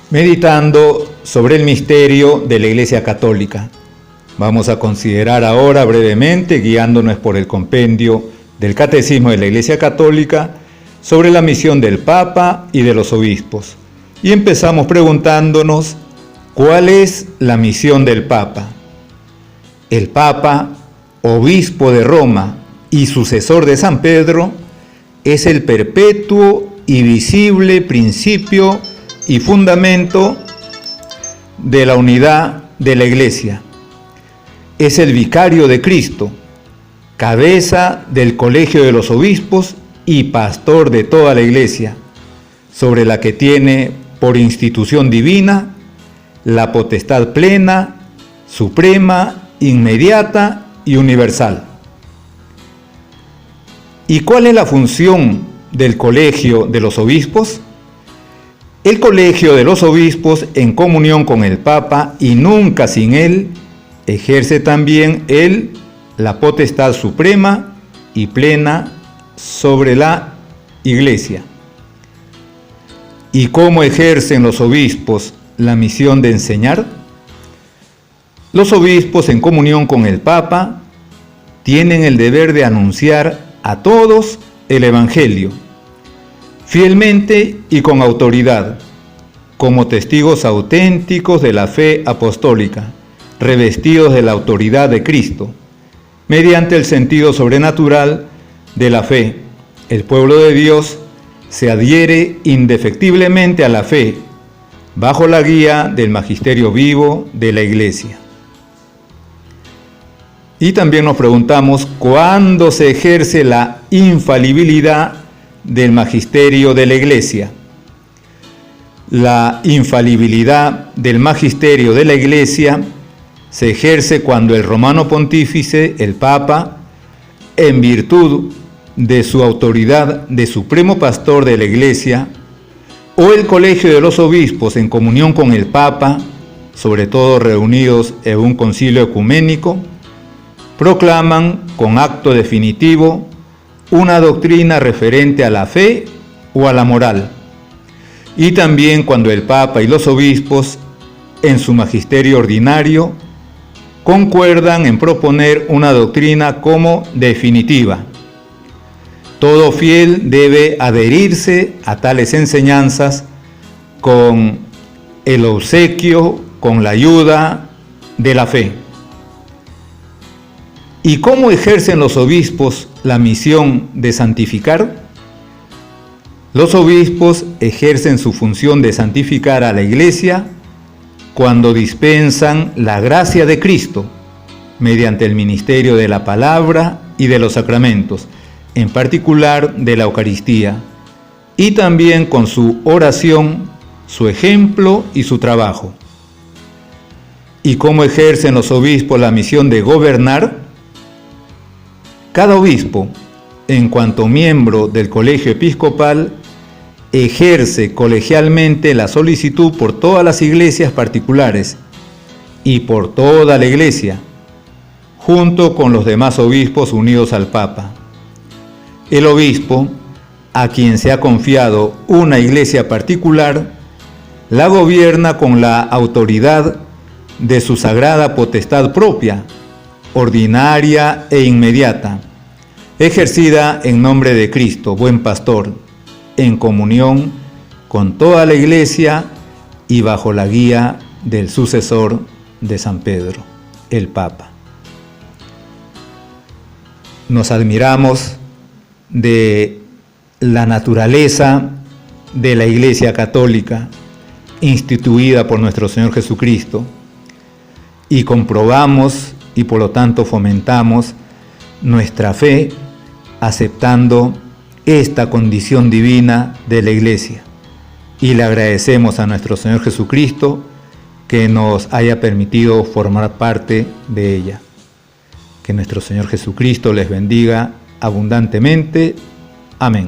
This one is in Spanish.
Meditando sobre el misterio de la Iglesia Católica. Vamos a considerar ahora brevemente, guiándonos por el compendio del Catecismo de la Iglesia Católica, sobre la misión del Papa y de los obispos. Y empezamos preguntándonos, ¿cuál es la misión del Papa? El Papa, obispo de Roma y sucesor de San Pedro, es el perpetuo y visible principio y fundamento de la unidad de la Iglesia. Es el vicario de Cristo, cabeza del colegio de los obispos y pastor de toda la Iglesia, sobre la que tiene por institución divina la potestad plena, suprema, inmediata y universal. ¿Y cuál es la función del colegio de los obispos? El colegio de los obispos, en comunión con el Papa y nunca sin él, ejerce también él la potestad suprema y plena sobre la Iglesia. ¿Y cómo ejercen los obispos la misión de enseñar? Los obispos, en comunión con el Papa, tienen el deber de anunciar a todos el Evangelio, fielmente y con autoridad, como testigos auténticos de la fe apostólica, revestidos de la autoridad de Cristo. Mediante el sentido sobrenatural de la fe, el pueblo de Dios se adhiere indefectiblemente a la fe, bajo la guía del magisterio vivo de la Iglesia. Y también nos preguntamos, ¿cuándo se ejerce la infalibilidad del magisterio de la Iglesia? La infalibilidad del magisterio de la Iglesia se ejerce cuando el romano pontífice, el Papa, en virtud de su autoridad de supremo pastor de la Iglesia, o el colegio de los obispos, en comunión con el Papa, sobre todo reunidos en un concilio ecuménico, proclaman con acto definitivo una doctrina referente a la fe o a la moral. Y también cuando el Papa y los obispos, en su magisterio ordinario, concuerdan en proponer una doctrina como definitiva. Todo fiel debe adherirse a tales enseñanzas con el obsequio, con la ayuda de la fe. ¿Y cómo ejercen los obispos la misión de santificar? Los obispos ejercen su función de santificar a la Iglesia cuando dispensan la gracia de Cristo mediante el ministerio de la palabra y de los sacramentos, en particular de la Eucaristía, y también con su oración, su ejemplo y su trabajo. ¿Y cómo ejercen los obispos la misión de gobernar? Cada obispo, en cuanto miembro del colegio episcopal, ejerce colegialmente la solicitud por todas las iglesias particulares y por toda la Iglesia, junto con los demás obispos unidos al Papa. El obispo, a quien se ha confiado una iglesia particular, la gobierna con la autoridad de su sagrada potestad propia, ordinaria e inmediata, ejercida en nombre de Cristo, buen pastor, en comunión con toda la Iglesia y bajo la guía del sucesor de San Pedro, el Papa. Nos admiramos de la naturaleza de la Iglesia Católica, instituida por nuestro Señor Jesucristo, y comprobamos y por lo tanto fomentamos nuestra fe aceptando esta condición divina de la Iglesia. Y le agradecemos a nuestro Señor Jesucristo que nos haya permitido formar parte de ella. Que nuestro Señor Jesucristo les bendiga abundantemente. Amén.